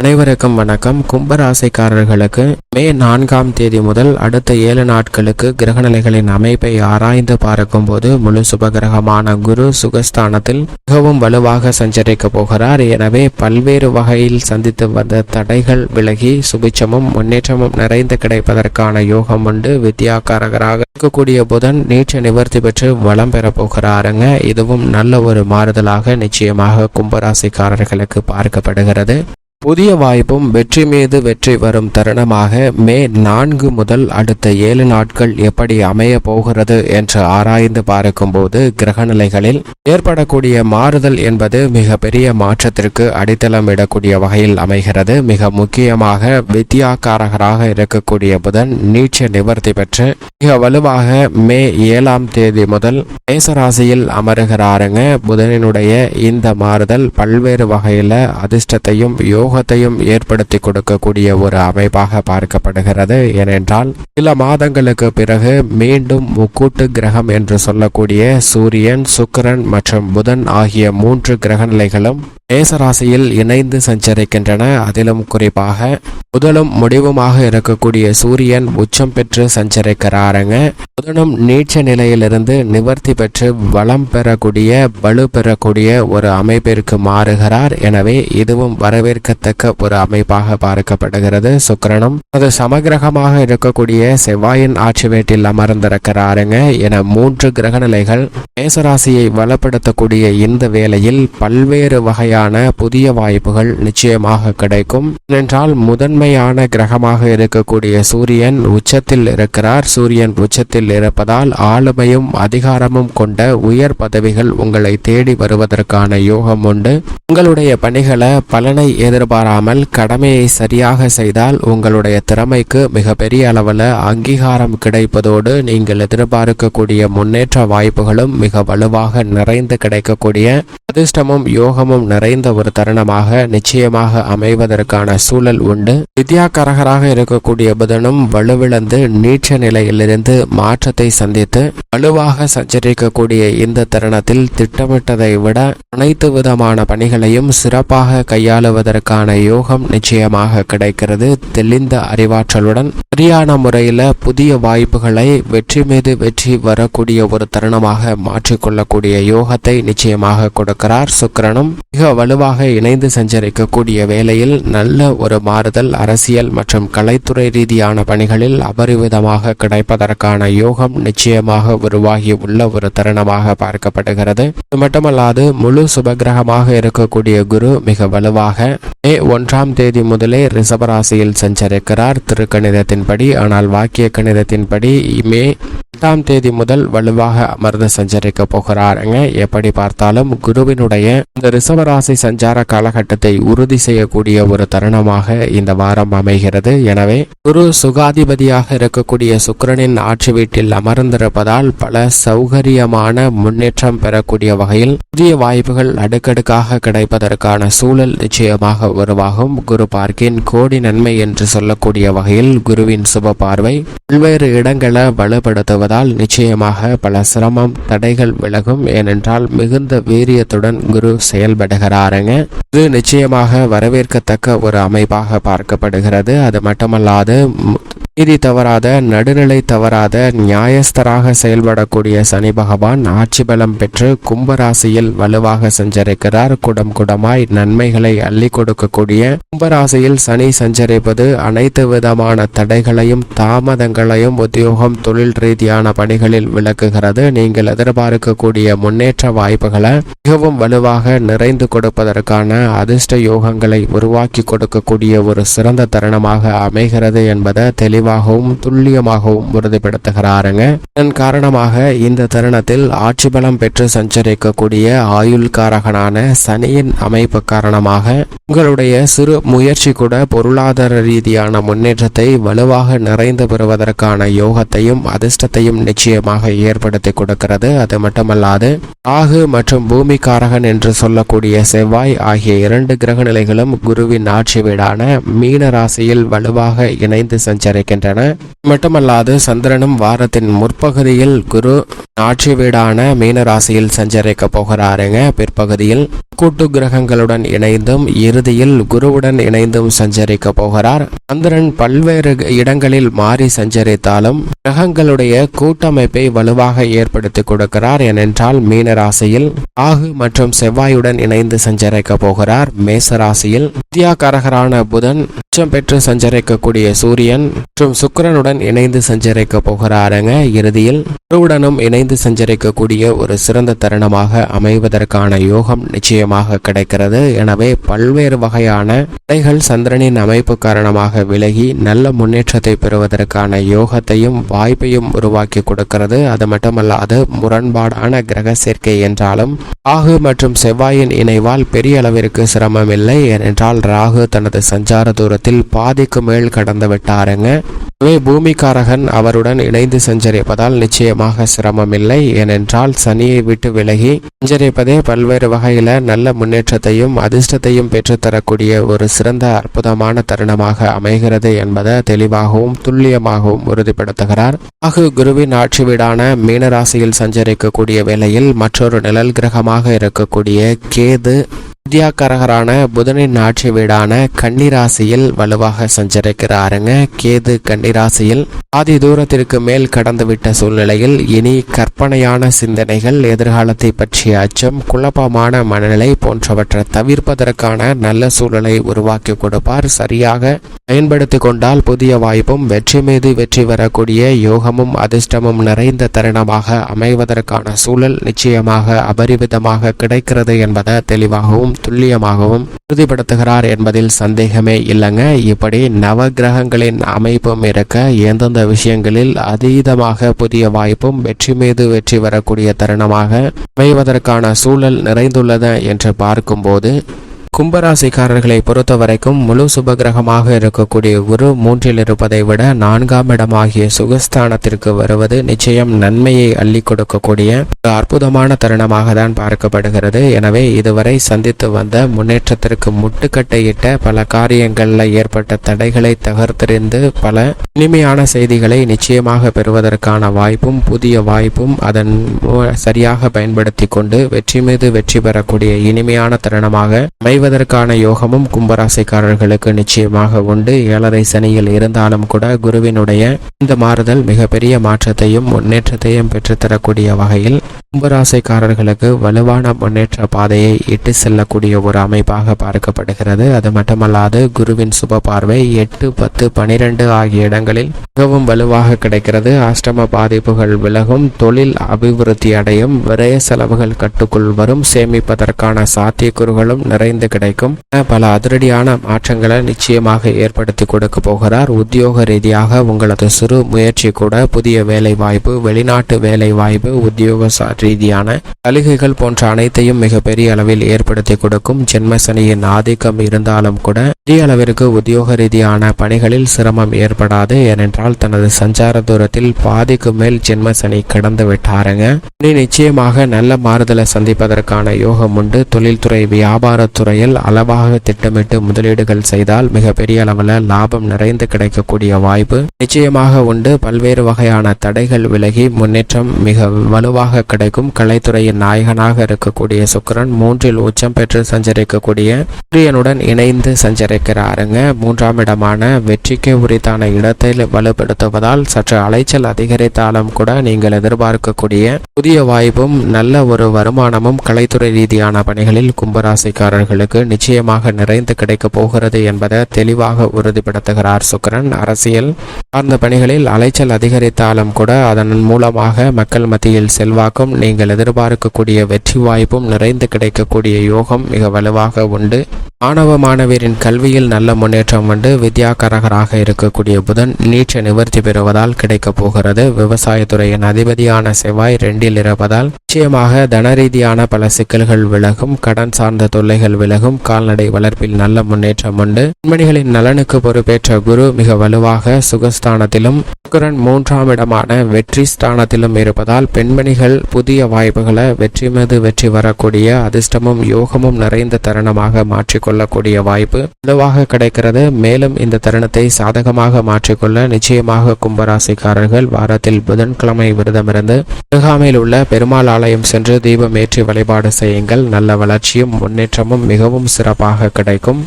அனைவருக்கும் வணக்கம். கும்பராசிக்காரர்களுக்கு மே 4ஆம் தேதி முதல் அடுத்த 7 நாட்களுக்கு கிரகநிலைகளின் அமைப்பை ஆராய்ந்து பார்க்கும் போது முழு சுபகிரகமான குரு சுகஸ்தானத்தில் மிகவும் வலுவாக சஞ்சரிக்க போகிறார். எனவே பல்வேறு வகையில் சந்தித்து வந்த தடைகள் விலகி சுபிச்சமும் முன்னேற்றமும் நிறைந்து கிடைப்பதற்கான யோகம் உண்டு. வித்யாகாரகராக இருக்கக்கூடிய புதன் நீச்ச நிவர்த்தி பெற்று வளம் பெற போகிறாருங்க. இதுவும் நல்ல ஒரு மாறுதலாக நிச்சயமாக கும்பராசிக்காரர்களுக்கு பார்க்கப்படுகிறது. புதிய வாய்ப்பும் வெற்றி மீது வெற்றி வரும் தருணமாக மே 4 முதல் அடுத்த 7 நாட்கள் எப்படி அமைய போகிறது என்று ஆராய்ந்து பார்க்கும்போது கிரகநிலைகளில் ஏற்படக்கூடிய மாறுதல் என்பது மிக பெரிய மாற்றத்திற்கு அடித்தளம் இடக்கூடிய வகையில் அமைகிறது. மிக முக்கியமாக வித்யாகாரகராக இருக்கக்கூடிய புதன் நீச்ச நிவர்த்தி பெற்று மிக வலுவாக மே 7ஆம் தேதி முதல் மேசராசியில் அமருகிறாருங்க. புதனினுடைய இந்த மாறுதல் பல்வேறு வகையில அதிர்ஷ்டத்தையும் யோகத்தையும் ஏற்படுத்தி கொடுக்கக்கூடிய ஒரு அமைப்பாக பார்க்கப்படுகிறது. ஏனென்றால் சில மாதங்களுக்கு பிறகு மீண்டும் முக்கூட்டு கிரகம் என்று சொல்லக்கூடிய சூரியன், சுக்கிரன் மற்றும் புதன் ஆகிய 3 கிரகநிலைகளும் மேசராசியில் இணைந்து சஞ்சரிக்கின்றன. அதிலும் குறிப்பாக முதலும் முடிவுமாக இருக்கக்கூடிய சூரியன் உச்சம் பெற்று சஞ்சரிக்கிறாருங்க. புதனும் நீச்ச நிலையிலிருந்து நிவர்த்தி பெற்று வளம் பெறக்கூடிய வலு பெறக்கூடிய ஒரு அமைப்பிற்கு மாறுகிறார். எனவே இதுவும் வரவேற்கத்தக்க ஒரு அமைப்பாக பார்க்கப்படுகிறது. சுக்கிரனும் அது சமகிரகமாக இருக்கக்கூடிய செவ்வாயின் ஆட்சி வீட்டில் அமர்ந்திருக்கிறாருங்க. என 3 கிரகநிலைகள் மேசராசியை வளப்படுத்தக்கூடிய இந்த வேளையில் பல்வேறு வகையான புதிய வாய்ப்புகள் நிச்சயமாக கிடைக்கும். ஏனென்றால் முதன்மையான கிரகமாக இருக்கக்கூடிய சூரியன் உச்சத்தில் இருக்கிறார். சூரியன் உச்சத்தில் இருப்பதால் ஆளுமையும் அதிகாரமும் கொண்ட உயர் பதவிகள் உங்களை தேடி வருவதற்கான யோகம் உண்டு. உங்களுடைய பணிகளை பலனை எதிர்பாராமல் கடமையை சரியாக செய்தால் உங்களுடைய திறமைக்கு மிகப்பெரிய அளவில் அங்கீகாரம் கிடைப்பதோடு நீங்கள் எதிர்பார்க்கக்கூடிய முன்னேற்ற வாய்ப்புகளும் மிக வலுவாக நிறைந்து கிடைக்கக்கூடிய அதிர்ஷ்டமும் யோகமும் நிறைந்த ஒரு தருணமாக நிச்சயமாக அமைவதற்கான சூழல் உண்டு. வித்யாகாரகராக இருக்கக்கூடிய புதனும் வலுவிழந்து நீச்ச நிலையிலிருந்து மாற்றத்தை சந்தித்து வலுவாக சஞ்சரிக்கக்கூடிய இந்த தருணத்தில் திட்டமிட்டதை விட அனைத்து விதமான பணிகளையும் சிறப்பாக கையாளுவதற்கான யோகம் நிச்சயமாக கிடைக்கிறது. தெளிந்த அறிவாற்றலுடன் சரியான முறையில் புதிய வாய்ப்புகளை வெற்றி மீது வெற்றி வரக்கூடிய ஒரு தருணமாக மாற்றிக்கொள்ளக்கூடிய யோகத்தை நிச்சயமாக கொடுக்கிறார். சுக்கிரனும் மிக வலுவாக இணைந்து சஞ்சரிக்கக்கூடிய வேளையில் நல்ல ஒரு மாறுதல் அரசியல் மற்றும் கலைத்துறை ரீதியான பணிகளில் அபரிவிதமாக கிடைப்பதற்கான யோகம் நிச்சயமாக உருவாகி உள்ள ஒரு தருணமாக பார்க்கப்படுகிறது. இது மட்டுமல்லாது முழு சுபகிரகமாக இருக்கக்கூடிய குரு மிக வலுவாக மே 1ஆம் தேதி முதலே ரிஷபராசியில் சஞ்சரிக்கிறார் திருக்கணிதத்தின்படி. ஆனால் வாக்கிய கணிதத்தின்படி மே 8ஆம் தேதி முதல் வலுவாக அமர்ந்து சஞ்சரிக்க போகிறாருங்க. எப்படி பார்த்தாலும் குருவினுடைய இந்த ரிஷபராசி சஞ்சார காலகட்டத்தை உறுதி செய்யக்கூடிய ஒரு தருணமாக இந்த வாரம் அமைகிறது. எனவே குரு சுகாதிபதியாக இருக்கக்கூடிய சுக்கிரனின் ஆட்சி வீட்டில் அமர்ந்திருப்பதால் பல சௌகரியமான முன்னேற்றம் பெறக்கூடிய வகையில் புதிய வாய்ப்புகள் அடுக்கடுக்காக கிடைப்பதற்கான சூழல் நிச்சயமாக உருவாகும். குரு பார்க்கின் கோடி நன்மை என்று சொல்லக்கூடிய வகையில் குருவின் சுப பார்வை பல்வேறு இடங்களை வலுப்படுத்துவதால் நிச்சயமாக பல சிரமம் தடைகள் விலகும். ஏனென்றால் மிகுந்த வீரியத்துடன் குரு செயல்படுகிறாருங்க. இது நிச்சயமாக வரவேற்கத்தக்க ஒரு அமைப்பாக பார்க்கப்படுகிறது. அது மட்டுமல்லாது நீதி தவறாத நடுநிலை தவறாத நியாயஸ்தராக செயல்படக்கூடிய சனி பகவான் ஆட்சி பலம் பெற்று கும்பராசியில் வலுவாக சஞ்சரிக்கிறார். குடம் குடமாய் நன்மைகளை அள்ளி கொடுக்கக்கூடிய கும்பராசியில் சனி சஞ்சரிப்பது அனைத்து விதமான தடைகளையும் தாமதங்களையும் உத்தியோகம் தொழில் ரீதியான பணிகளில் விளக்குகிறது. நீங்கள் எதிர்பார்க்கக்கூடிய முன்னேற்ற வாய்ப்புகளை மிகவும் வலுவாக நிறைந்து கொடுப்பதற்கான அதிர்ஷ்ட யோகங்களை உருவாக்கி கொடுக்கக்கூடிய ஒரு சிறந்த தருணமாக அமைகிறது என்பதை தெளிவாகவும் துல்லியமாகவும் உறுதிப்படுத்துகிறாருங்க. இதன் காரணமாக இந்த தருணத்தில் ஆட்சி பலம் பெற்று சஞ்சரிக்கக்கூடிய ஆயுள்காரகனான சனியின் அமைப்பு காரணமாக உங்களுடைய சிறு முயற்சி கூட பொருளாதார ரீதியான முன்னேற்றத்தை வலுவாக நிறைந்து பெறுவதற்கான யோகத்தையும் அதிர்ஷ்டத்தையும் நிச்சயமாக ஏற்படுத்தி கொடுக்கிறது. அது மட்டுமல்லாது ராகு மற்றும் பூமிகாரகன் என்று சொல்லக்கூடிய செவ்வாய் ஆகிய 2 கிரக நிலைகளும் குருவின் ஆட்சி வீடான மீன ராசியில் வலுவாக இணைந்து சஞ்சரிக்கின்றன. இருக்கின்றன. மட்டுமல்லாது சந்திரனும் வாரத்தின் முற்பகுதியில் குரு ஆட்சி வீடான மீனராசியில் சஞ்சரிக்க போகிறாருங்க. பிற்பகுதியில் கூட்டு கிரகங்களுடன் இணைந்தும் இறுதியில் குருவுடன் இணைந்தும் சஞ்சரிக்க போகிறார். சந்திரன் பல்வேறு இடங்களில் மாறி சஞ்சரித்தாலும் கிரகங்களுடைய கூட்டமைப்பை வலுவாக ஏற்படுத்தி கொடுக்கிறார். ஏனென்றால் மீனராசியில் ராகு மற்றும் செவ்வாயுடன் இணைந்து சஞ்சரிக்க போகிறார். மேசராசியில் வித்யாகாரகரான புதன் உச்சம் பெற்று சஞ்சரிக்கக்கூடிய சூரியன் மற்றும் சுக்கிரனுடன் இணைந்து சஞ்சரிக்க போகிறாருங்க. இறுதியில் குருவுடனும் இணைந்து சஞ்சரிக்கக்கூடிய ஒரு சிறந்த தருணமாக அமைவதற்கான யோகம் நிச்சயமாக கிடைக்கிறது. எனவே பல்வேறு வகையான தடைகள் சந்திரனின் அமைப்பு காரணமாக விலகி நல்ல முன்னேற்றத்தை பெறுவதற்கான யோகத்தையும் வாய்ப்பையும் உருவாக்கி கொடுக்கிறது. அது மட்டுமல்லாது முரண்பாடான கிரக சேர்க்கை என்றாலும் ராகு மற்றும் செவ்வாயின் இணைவால் பெரிய அளவிற்கு சிரமம் இல்லை. ஏனென்றால் ராகு தனது சஞ்சார தூரத்தில் பாதிக்கு மேல் கடந்து விட்டாருங்க. பூமிகாரகன் அவருடன் இணைந்து சஞ்சரிப்பதால் நிச்சயமாக சிரமம் இல்லை. ஏனென்றால் சனியை விட்டு விலகி சஞ்சரிப்பதே பல்வேறு வகையில நல்ல முன்னேற்றத்தையும் அதிர்ஷ்டத்தையும் பெற்றுத்தரக்கூடிய ஒரு சிறந்த அற்புதமான தருணமாக அமைகிறது என்பதை தெளிவாகவும் துல்லியமாகவும் உறுதிப்படுத்துகிறார். ராகு குருவின் ஆட்சி வீடான மீனராசியில் சஞ்சரிக்கக்கூடிய வேளையில் மற்றொரு நிழல் கிரகமாக இருக்கக்கூடிய கேது வித்யாகாரகரான புதனின் ஆட்சி வீடான கன்னிராசியில் வலுவாக சஞ்சரிக்கிறாருங்க. கேது கன்னிராசியில் ஆதி தூரத்திற்கு மேல் கடந்துவிட்ட சூழ்நிலையில் இனி கற்பனையான சிந்தனைகள், எதிர்காலத்தை பற்றிய அச்சம், குழப்பமான மனநிலை போன்றவற்றை தவிர்ப்பதற்கான நல்ல சூழலை உருவாக்கி கொடுப்பார். சரியாக பயன்படுத்தி கொண்டால் புதிய வாய்ப்பும் வெற்றி மீது வெற்றி வரக்கூடிய யோகமும் அதிர்ஷ்டமும் நிறைந்த தருணமாக அமைவதற்கான சூழல் நிச்சயமாக அபரிவிதமாக கிடைக்கிறது என்பதை தெளிவாகவும் துல்லியமாகவும் உறுதிப்படுத்துகிறார் என்பதில் சந்தேகமே இல்லைங்க. இப்படி நவ கிரகங்களின் அமைப்பும் இருக்க எந்தெந்த விஷயங்களில் அதீதமாக புதிய வாய்ப்பும் வெற்றி மீது வெற்றி வரக்கூடிய தருணமாக அமைவதற்கான சூழல் நிறைந்துள்ளது என்று பார்க்கும்போது கும்பராசிக்காரர்களை பொறுத்த வரைக்கும் முழு சுபகிரகமாக இருக்கக்கூடிய குரு 3ல் இருப்பதை விட 4ஆம் இடமாகிய சுகஸ்தானத்திற்கு வருவது நிச்சயம் நன்மையை அள்ளி கொடுக்கக்கூடிய ஒரு அற்புதமான தருணமாக தான் பார்க்கப்படுகிறது. எனவே இதுவரை சந்தித்து வந்த முன்னேற்றத்திற்கு முட்டுக்கட்டையிட்ட பல காரியங்களில் ஏற்பட்ட தடைகளை தகர்த்தெறிந்து பல இனிமையான செய்திகளை நிச்சயமாக பெறுவதற்கான வாய்ப்பும் புதிய வாய்ப்பும் அதன் சரியாக பயன்படுத்தி கொண்டு வெற்றி மீது வெற்றி பெறக்கூடிய இனிமையான தருணமாக அமைவதற்கான யோகமும் கும்பராசிக்காரர்களுக்கு நிச்சயமாக உண்டு. 7.5 சனியில் இருந்தாலும் கூட குருவினுடைய இந்த மாறுதல் மிகப்பெரிய மாற்றத்தையும் முன்னேற்றத்தையும் பெற்றுத்தரக்கூடிய வகையில் கும்பராசிக்காரர்களுக்கு வலுவான முன்னேற்ற பாதையை இட்டு செல்லக்கூடிய ஒரு அமைப்பாக பார்க்கப்படுகிறது. அது மட்டுமல்லாது குருவின் சுப பார்வை 8, 10, 12 ஆகிய இடங்களில் மிகவும் வலுவாக கிடைக்கிறது. அஷ்டம பாதிப்புகள் விலகும், தொழில் அபிவிருத்தி அடையும், விரய செலவுகள் கட்டுக்குள் வரும், சேமிப்பதற்கான சாத்தியக்கூறுகளும் நிறைந்து கிடைக்கும். பல அதிரடியான மாற்றங்களை நிச்சயமாக ஏற்படுத்தி கொடுக்க போகிறார். உத்தியோக ரீதியாக உங்களது சிறு முயற்சி கூட புதிய வேலை வாய்ப்பு, வெளிநாட்டு வேலை வாய்ப்பு, உத்தியோக ரீதியான சலுகைகள் போன்ற அனைத்தையும் மிகப்பெரிய அளவில் ஏற்படுத்தி கொடுக்கும். ஜென்ம சனியின் ஆதிக்கம் இருந்தாலும் கூட பெரிய அளவிற்கு உத்தியோக ரீதியான பணிகளில் சிரமம் ஏற்படாது. ஏனென்றால் தனது சஞ்சார தூரத்தில் பாதிக்கு மேல் ஜென்ம சனி கடந்து விட்டாருங்க. நிச்சயமாக நல்ல மாறுதலை சந்திப்பதற்கான யோகம் உண்டு. தொழில்துறை வியாபாரத்துறையில் அளவாக திட்டமிட்டு முதலீடுகள் செய்தால் மிகப்பெரிய அளவில் லாபம் நிறைந்து கிடைக்கக்கூடிய வாய்ப்பு நிச்சயமாக உண்டு. பல்வேறு வகையான தடைகள் விலகி முன்னேற்றம் மிக வலுவாக கிடைக்கும். கலைத்துறையின் நாயகனாக இருக்கக்கூடிய சுக்கிரன் 3ல் உச்சம் பெற்று சஞ்சரிக்கக்கூடிய சூரியனுடன் இணைந்து சஞ்சரிக்கிறாருங்க. 3ஆம் இடமான வெற்றிக்கு உரித்தான இடத்தை வலுப்படுத்துவதால் சற்று அலைச்சல் அதிகரித்தாலும் கூட நீங்கள் எதிர்பார்க்கக்கூடிய புதிய வாய்ப்பும் நல்ல ஒரு வருமானமும் கலைத்துறை ரீதியான பணிகளில் கும்பராசிக்காரர்களுக்கு நிச்சயமாக நிறைந்து கிடைக்க போகிறது என்பதை தெளிவாக உறுதிப்படுத்துகிறார் சுக்கிரன். அரசியல் சார்ந்த பணிகளில் அலைச்சல் அதிகரித்தாலும் கூட அதன் மூலமாக மக்கள் மத்தியில் செல்வாக்கும் நீங்கள் எதிர்பார்க்கக்கூடிய வெற்றி வாய்ப்பும் நிறைந்து கிடைக்கக்கூடிய யோகம் மிக வலுவாக உண்டு. மாணவ மாணவியரின் கல்வியில் நல்ல முன்னேற்றம் உண்டு. வித்யாகாரகராக இருக்கக்கூடிய புதன் நீச்ச நிவர்த்தி பெறுவதால் கிடைக்க போகிறது. விவசாயத்துறையின் அதிபதியான செவ்வாய் 2ல் இருப்பதால் நிச்சயமாக தன ரீதியான பல சிக்கல்கள் விலகும், கடன் சார்ந்த தொல்லைகள் விலகும், கால்நடை வளர்ப்பில் நல்ல முன்னேற்றம் உண்டு. பெண்மணிகளின் நலனுக்கு பொறுப்பேற்ற குரு மிக வலுவாக சுகஸ்தானத்திலும் சுக்கிரன் 3ஆம் இடமான வெற்றி ஸ்தானத்திலும் இருப்பதால் பெண்மணிகள் புதிய புதிய வாய்ப்புகளை வெற்றி மீது வெற்றி வரக்கூடிய அதிர்ஷ்டமும் யோகமும் நிறைந்த தருணமாக மாற்றிக்கொள்ளக்கூடிய வாய்ப்பு வலுவாக கிடைக்கிறது. மேலும் இந்த தருணத்தை சாதகமாக மாற்றிக்கொள்ள நிச்சயமாக கும்பராசிக்காரர்கள் வாரத்தில் புதன்கிழமை விரதமிருந்து அருகாமையில் உள்ள பெருமாள் ஆலயம் சென்று தீபம் ஏற்றி வழிபாடு செய்யுங்கள். நல்ல வளர்ச்சியும் முன்னேற்றமும் மிகவும் சிறப்பாக கிடைக்கும்.